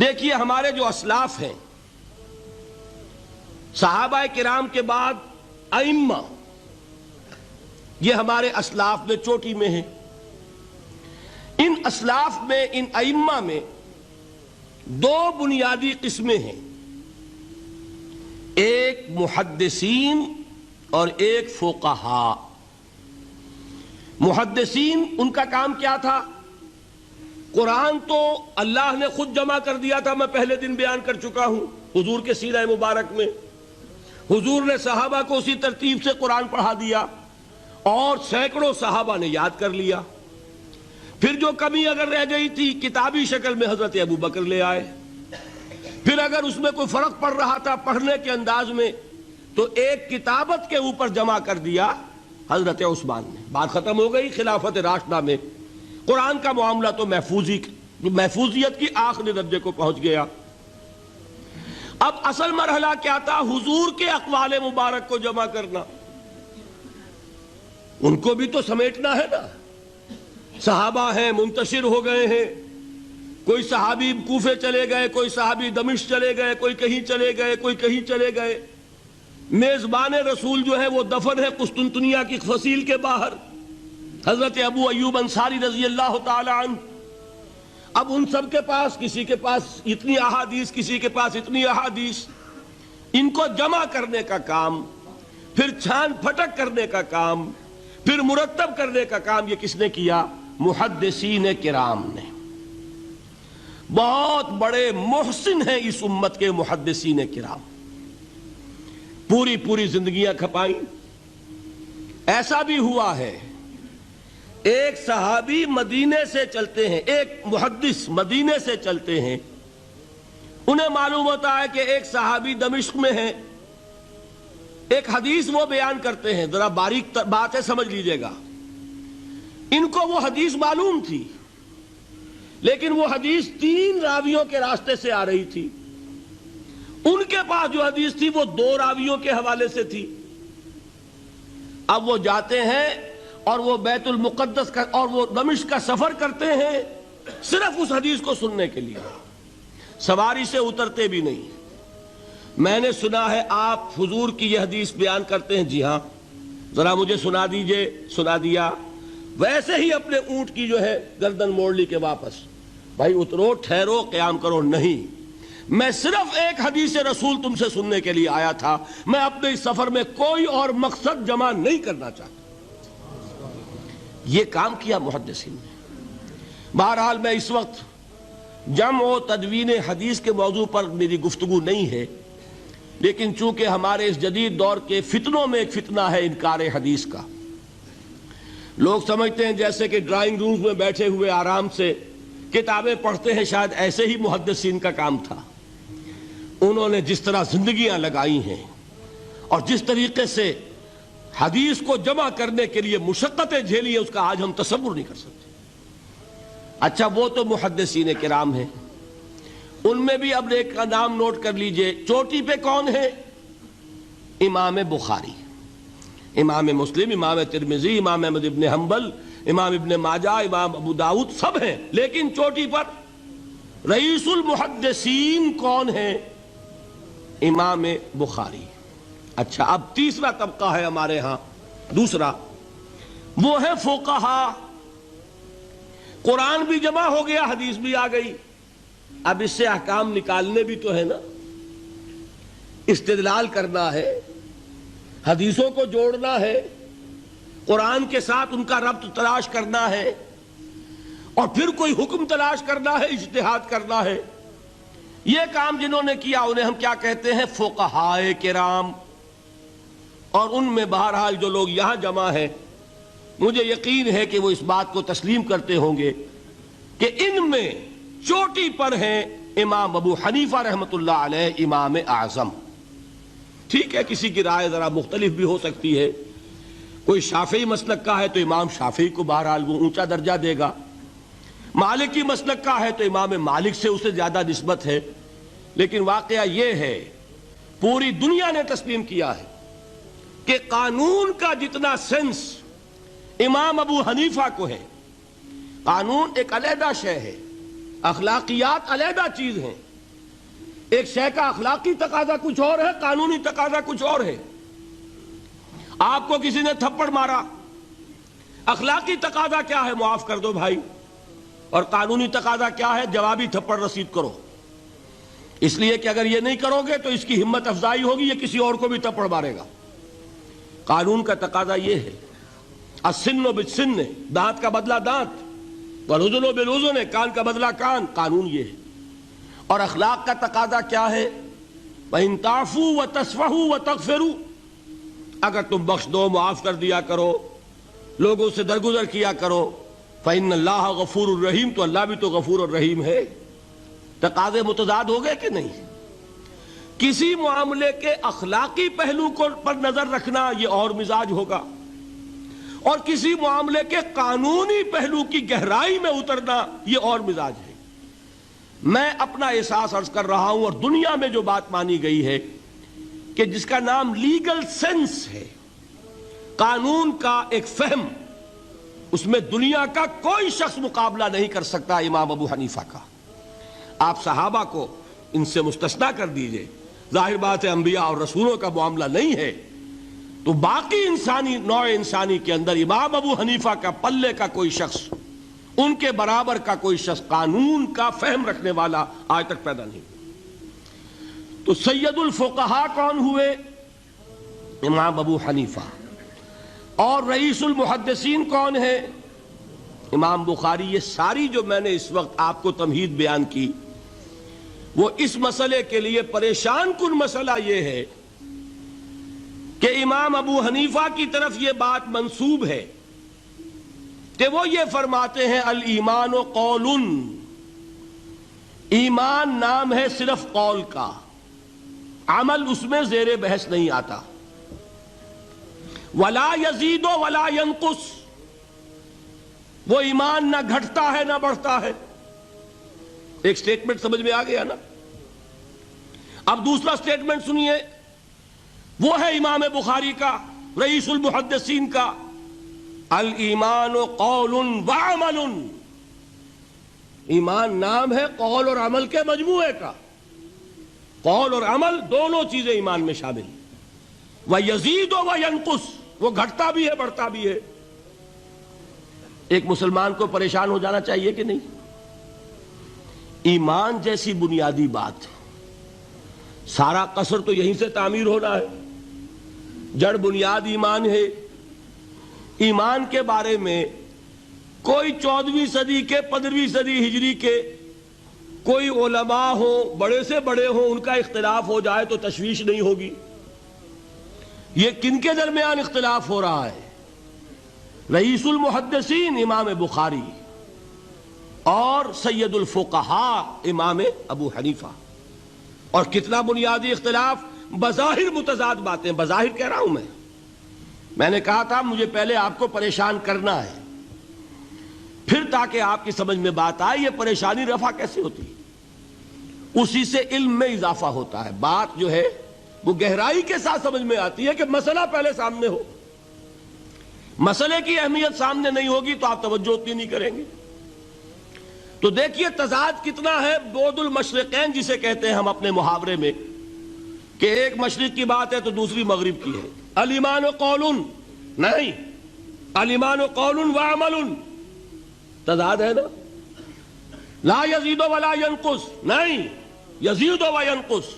دیکھیے ہمارے جو اسلاف ہیں، صحابہ کرام کے بعد ائمہ، یہ ہمارے اسلاف میں چوٹی میں ہیں۔ ان اسلاف میں، ان ائمہ میں دو بنیادی قسمیں ہیں، ایک محدثین اور ایک فقہاء۔ محدثین، ان کا کام کیا تھا؟ قرآن تو اللہ نے خود جمع کر دیا تھا، میں پہلے دن بیان کر چکا ہوں حضور کے سیرہ مبارک میں۔ حضور نے صحابہ کو اسی ترتیب سے قرآن پڑھا دیا اور سینکڑوں صحابہ نے یاد کر لیا۔ پھر جو کمی اگر رہ گئی تھی کتابی شکل میں حضرت ابوبکر لے آئے، پھر اگر اس میں کوئی فرق پڑ رہا تھا پڑھنے کے انداز میں تو ایک کتابت کے اوپر جمع کر دیا حضرت عثمان نے۔ بات ختم ہو گئی خلافت راشدہ میں۔ قرآن کا معاملہ تو محفوظیت کی آخری درجے کو پہنچ گیا۔ اب اصل مرحلہ کیا تھا؟ حضور کے اقوال مبارک کو جمع کرنا، ان کو بھی تو سمیٹنا ہے نا۔ صحابہ ہیں، منتشر ہو گئے ہیں، کوئی صحابی کوفے چلے گئے، کوئی صحابی دمشق چلے گئے، کوئی کہیں چلے گئے، کوئی کہیں چلے گئے۔ میزبان رسول جو ہے وہ دفن ہے قسطنطنیہ کی فصیل کے باہر، حضرت ابو ایوب انصاری رضی اللہ تعالی عنہ۔ اب ان سب کے پاس، کسی کے پاس اتنی احادیث، کسی کے پاس اتنی احادیث، ان کو جمع کرنے کا کام، پھر چھان پھٹک کرنے کا کام، پھر مرتب کرنے کا کام یہ کس نے کیا؟ محدثین کرام نے۔ بہت بڑے محسن ہیں اس امت کے محدثین کرام، پوری زندگیاں کھپائیں۔ ایسا بھی ہوا ہے ایک صحابی مدینے سے چلتے ہیں، ایک محدث مدینے سے چلتے ہیں، انہیں معلوم ہوتا ہے کہ ایک صحابی دمشق میں ہے، ایک حدیث وہ بیان کرتے ہیں، ذرا باریک بات ہے سمجھ لیجئے گا۔ ان کو وہ حدیث معلوم تھی، لیکن وہ حدیث 3 راویوں کے راستے سے آ رہی تھی۔ ان کے پاس جو حدیث تھی وہ 2 راویوں کے حوالے سے تھی۔ اب وہ جاتے ہیں اور وہ بیت المقدس کا اور وہ دمشق کا سفر کرتے ہیں صرف اس حدیث کو سننے کے لیے، سواری سے اترتے بھی نہیں۔ میں نے سنا ہے آپ حضور کی یہ حدیث بیان کرتے ہیں، جی ہاں، ذرا مجھے سنا دیجئے۔ سنا دیا، ویسے ہی اپنے اونٹ کی جو ہے گردن موڑ لی کہ واپس، بھائی اترو، ٹھہرو، قیام کرو۔ نہیں، میں صرف ایک حدیث رسول تم سے سننے کے لیے آیا تھا، میں اپنے اس سفر میں کوئی اور مقصد جمع نہیں کرنا چاہتا۔ یہ کام کیا محدثین نے۔ بہرحال میں اس وقت جمع و تدوین حدیث کے موضوع پر میری گفتگو نہیں ہے، لیکن چونکہ ہمارے اس جدید دور کے فتنوں میں ایک فتنہ ہے انکار حدیث کا۔ لوگ سمجھتے ہیں جیسے کہ ڈرائنگ رومز میں بیٹھے ہوئے آرام سے کتابیں پڑھتے ہیں، شاید ایسے ہی محدثین کا کام تھا۔ انہوں نے جس طرح زندگیاں لگائی ہیں اور جس طریقے سے حدیث کو جمع کرنے کے لیے مشقتیں جھیلی ہیں، اس کا آج ہم تصور نہیں کر سکتے۔ اچھا، وہ تو محدثین کرام ہیں، ان میں بھی اب ایک کا نام نوٹ کر لیجئے، چوٹی پہ کون ہے؟ امام بخاری، امام مسلم، امام ترمذی، امام احمد ابن حنبل، امام ابن ماجہ، امام ابو داؤد، سب ہیں، لیکن چوٹی پر رئیس المحدثین کون ہے؟ امام بخاری۔ اچھا، اب تیسرا طبقہ ہے ہمارے ہاں، دوسرا، وہ ہے فقہاء۔ قرآن بھی جمع ہو گیا، حدیث بھی آ گئی، اب اس سے احکام نکالنے بھی تو ہے نا، استدلال کرنا ہے، حدیثوں کو جوڑنا ہے، قرآن کے ساتھ ان کا ربط تلاش کرنا ہے، اور پھر کوئی حکم تلاش کرنا ہے، اجتہاد کرنا ہے۔ یہ کام جنہوں نے کیا انہیں ہم کیا کہتے ہیں؟ فقہاء کرام۔ اور ان میں بہرحال جو لوگ یہاں جمع ہیں، مجھے یقین ہے کہ وہ اس بات کو تسلیم کرتے ہوں گے کہ ان میں چوٹی پر ہیں امام ابو حنیفہ رحمۃ اللہ علیہ، امام اعظم۔ ٹھیک ہے، کسی کی رائے ذرا مختلف بھی ہو سکتی ہے، کوئی شافعی مسلک کا ہے تو امام شافعی کو بہرحال وہ اونچا درجہ دے گا، مالکی مسلک کا ہے تو امام مالک سے اسے زیادہ نسبت ہے۔ لیکن واقعہ یہ ہے، پوری دنیا نے تسلیم کیا ہے کہ قانون کا جتنا سینس امام ابو حنیفہ کو ہے، قانون ایک علیحدہ شے ہے، اخلاقیات علیحدہ چیز ہیں، ایک شے کا اخلاقی تقاضا کچھ اور ہے، قانونی تقاضا کچھ اور ہے۔ آپ کو کسی نے تھپڑ مارا، اخلاقی تقاضا کیا ہے؟ معاف کر دو بھائی، اور قانونی تقاضا کیا ہے؟ جوابی تھپڑ رسید کرو، اس لیے کہ اگر یہ نہیں کرو گے تو اس کی ہمت افزائی ہوگی، یہ کسی اور کو بھی تھپڑ مارے گا۔ قانون کا تقاضا یہ ہے، السن بالسن، دانت کا بدلہ دانت، والاذن بالاذن، کان کا بدلہ کان، قانون یہ ہے۔ اور اخلاق کا تقاضا کیا ہے؟ وَإِن تَعْفُوا وَتَصْفَحُوا وَتَغْفِرُوا، اگر تم بخش دو، معاف کر دیا کرو، لوگوں سے درگزر کیا کرو، فَإِنَّ اللَّهَ غَفُورٌ الرحیم، تو اللہ بھی تو غفور الرحیم ہے۔ تقاضے متضاد ہو گئے کہ نہیں؟ کسی معاملے کے اخلاقی پہلو پر نظر رکھنا یہ اور مزاج ہوگا، اور کسی معاملے کے قانونی پہلو کی گہرائی میں اترنا یہ اور مزاج ہے۔ میں اپنا احساس عرض کر رہا ہوں، اور دنیا میں جو بات مانی گئی ہے کہ جس کا نام لیگل سینس ہے، قانون کا ایک فہم، اس میں دنیا کا کوئی شخص مقابلہ نہیں کر سکتا امام ابو حنیفہ کا۔ آپ صحابہ کو ان سے مستثنیٰ کر دیجئے، ظاہر بات ہے انبیاء اور رسولوں کا معاملہ نہیں ہے، تو باقی انسانی نوع انسانی کے اندر امام ابو حنیفہ کا پلے کا کوئی شخص، ان کے برابر کا کوئی شخص قانون کا فہم رکھنے والا آج تک پیدا نہیں۔ تو سید الفقہاء کون ہوئے؟ امام ابو حنیفہ۔ اور رئیس المحدثین کون ہے؟ امام بخاری۔ یہ ساری جو میں نے اس وقت آپ کو تمہید بیان کی، وہ اس مسئلے کے لیے پریشان کن مسئلہ یہ ہے کہ امام ابو حنیفہ کی طرف یہ بات منسوب ہے کہ وہ یہ فرماتے ہیں الایمان قول، ایمان نام ہے صرف قول کا، عمل اس میں زیر بحث نہیں آتا۔ ولا یزید ولا ینقص، وہ ایمان نہ گھٹتا ہے نہ بڑھتا ہے۔ ایک سٹیٹمنٹ سمجھ میں آ گیا نا؟ اب دوسرا سٹیٹمنٹ سنیے، وہ ہے امام بخاری کا، رئیس المحدثین کا، الایمان قول وعمل، ایمان نام ہے قول اور عمل کے مجموعے کا، قول اور عمل دونوں چیزیں ایمان میں شامل۔ وَيَزِيدُ وَيَنْقُصُ، وہ گھٹتا بھی ہے بڑھتا بھی ہے۔ ایک مسلمان کو پریشان ہو جانا چاہیے کہ نہیں؟ ایمان جیسی بنیادی بات، سارا قصر تو یہیں سے تعمیر ہونا ہے، جڑ بنیاد ایمان ہے۔ ایمان کے بارے میں کوئی 14ویں صدی کے 15ویں صدی ہجری کے کوئی علماء ہوں، بڑے سے بڑے ہوں، ان کا اختلاف ہو جائے تو تشویش نہیں ہوگی۔ یہ کن کے درمیان اختلاف ہو رہا ہے؟ رئیس المحدثین امام بخاری اور سید الفقہاء امام ابو حنیفہ۔ اور کتنا بنیادی اختلاف، بظاہر متضاد باتیں، بظاہر کہہ رہا ہوں میں نے کہا تھا مجھے پہلے آپ کو پریشان کرنا ہے، پھر تاکہ آپ کی سمجھ میں بات آئے یہ پریشانی رفع کیسے ہوتی ہے، اسی سے علم میں اضافہ ہوتا ہے۔ بات جو ہے وہ گہرائی کے ساتھ سمجھ میں آتی ہے کہ مسئلہ پہلے سامنے ہو۔ مسئلے کی اہمیت سامنے نہیں ہوگی تو آپ توجہ اتنی نہیں کریں گے۔ تو دیکھیے تضاد کتنا ہے، بعد المشرقین جسے کہتے ہیں ہم اپنے محاورے میں، کہ ایک مشرق کی بات ہے تو دوسری مغرب کی ہے۔ الایمان قول، نہیں، الایمان قول وعمل، تضاد ہے نا۔ لا یزید ولا ینقص، نہیں، یزید وینقص۔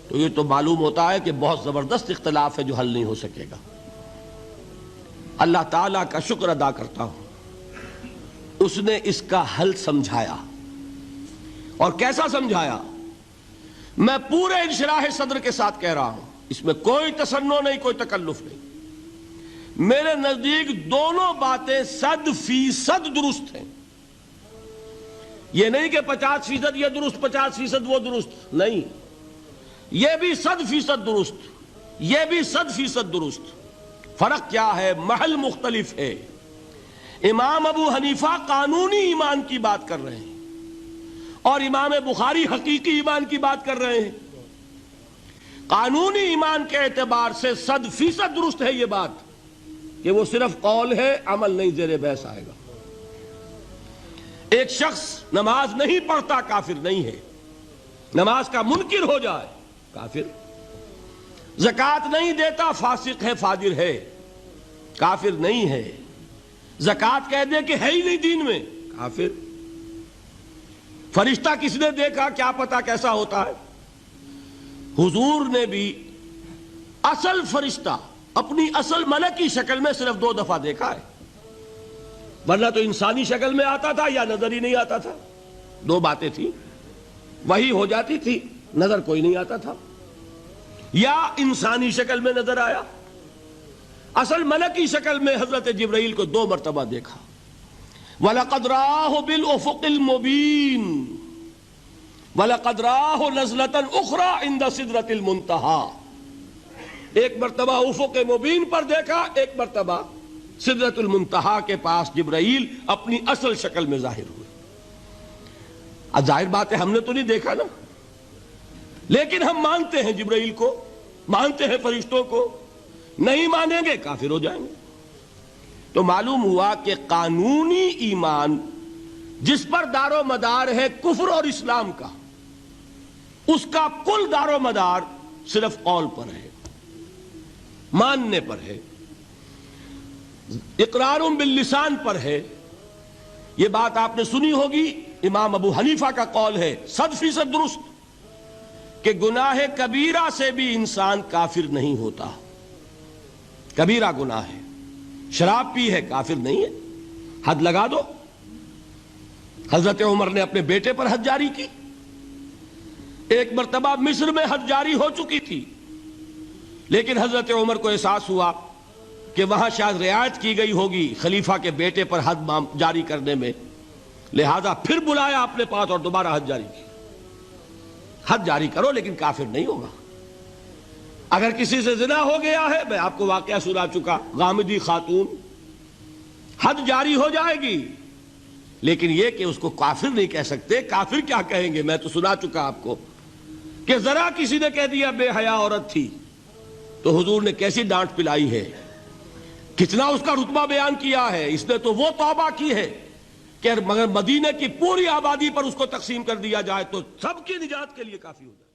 تو یہ تو معلوم ہوتا ہے کہ بہت زبردست اختلاف ہے جو حل نہیں ہو سکے گا۔ اللہ تعالیٰ کا شکر ادا کرتا ہوں، اس نے اس کا حل سمجھایا۔ اور کیسا سمجھایا؟ میں پورے انشراح صدر کے ساتھ کہہ رہا ہوں، اس میں کوئی تصنع نہیں، کوئی تکلف نہیں۔ میرے نزدیک دونوں باتیں 100% درست ہیں۔ یہ نہیں کہ 50% یہ درست 50% وہ درست، نہیں، یہ بھی 100% درست، یہ بھی 100% درست۔ فرق کیا ہے؟ محل مختلف ہے۔ امام ابو حنیفہ قانونی ایمان کی بات کر رہے ہیں اور امام بخاری حقیقی ایمان کی بات کر رہے ہیں۔ قانونی ایمان کے اعتبار سے 100% درست ہے یہ بات کہ وہ صرف قول ہے، عمل نہیں، زیر بحث آئے گا۔ ایک شخص نماز نہیں پڑھتا کافر نہیں ہے، نماز کا منکر ہو جائے کافر، زکوٰۃ نہیں دیتا فاسق ہے فاجر ہے، کافر نہیں ہے، زکوٰۃ کہہ دے کہ ہے ہی نہیں دین میں، کافر۔ فرشتہ کس نے دیکھا کیا پتا کیسا ہوتا ہے؟ حضور نے بھی اصل فرشتہ اپنی اصل ملکی شکل میں صرف 2 دفعہ دیکھا ہے، ورنہ تو انسانی شکل میں آتا تھا یا نظر ہی نہیں آتا تھا۔ 2 باتیں تھیں، وہی ہو جاتی تھی، نظر کوئی نہیں آتا تھا، یا انسانی شکل میں نظر آیا۔ اصل ملکی شکل میں حضرت جبرائیل کو 2 مرتبہ دیکھا۔ وَلَقَدْ رَآهُ بِالْأُفُقِ الْمُبِينِ وَلَقَدْ رَآهُ نَزْلَةً أُخْرَى عِنْدَ سِدْرَةِ الْمُنْتَهَى، ایک مرتبہ افق مبین پر دیکھا، ایک مرتبہ سدرۃ المنتہا کے پاس جبرائیل اپنی اصل شکل میں ظاہر ہوئے۔ اب ظاہر بات ہے ہم نے تو نہیں دیکھا نا، لیکن ہم مانتے ہیں جبرائیل کو، مانتے ہیں فرشتوں کو، نہیں مانیں گے کافر ہو جائیں گے۔ تو معلوم ہوا کہ قانونی ایمان جس پر دار و مدار ہے کفر اور اسلام کا، اس کا کل دار و مدار صرف قول پر ہے، ماننے پر ہے، اقرار باللسان پر ہے۔ یہ بات آپ نے سنی ہوگی، امام ابو حنیفہ کا قول ہے 100% درست کہ گناہ کبیرہ سے بھی انسان کافر نہیں ہوتا۔ کبیرہ گناہ ہے، شراب پی ہے، کافر نہیں ہے، حد لگا دو۔ حضرت عمر نے اپنے بیٹے پر حد جاری کی، ایک مرتبہ مصر میں حد جاری ہو چکی تھی، لیکن حضرت عمر کو احساس ہوا کہ وہاں شاید رعایت کی گئی ہوگی خلیفہ کے بیٹے پر حد جاری کرنے میں، لہذا پھر بلایا اپنے پاس اور دوبارہ حد جاری کی۔ حد جاری کرو لیکن کافر نہیں ہوگا۔ اگر کسی سے زنا ہو گیا ہے، میں آپ کو واقعہ سنا چکا، غامدی خاتون، حد جاری ہو جائے گی، لیکن یہ کہ اس کو کافر نہیں کہہ سکتے۔ کافر کیا کہیں گے؟ میں تو سنا چکا آپ کو کہ ذرا کسی نے کہہ دیا بے حیا عورت تھی تو حضور نے کیسی ڈانٹ پلائی ہے، کتنا اس کا رتبہ بیان کیا ہے۔ اس نے تو وہ توبہ کی ہے کہ مگر مدینے کی پوری آبادی پر اس کو تقسیم کر دیا جائے تو سب کی نجات کے لیے کافی ہو جائے۔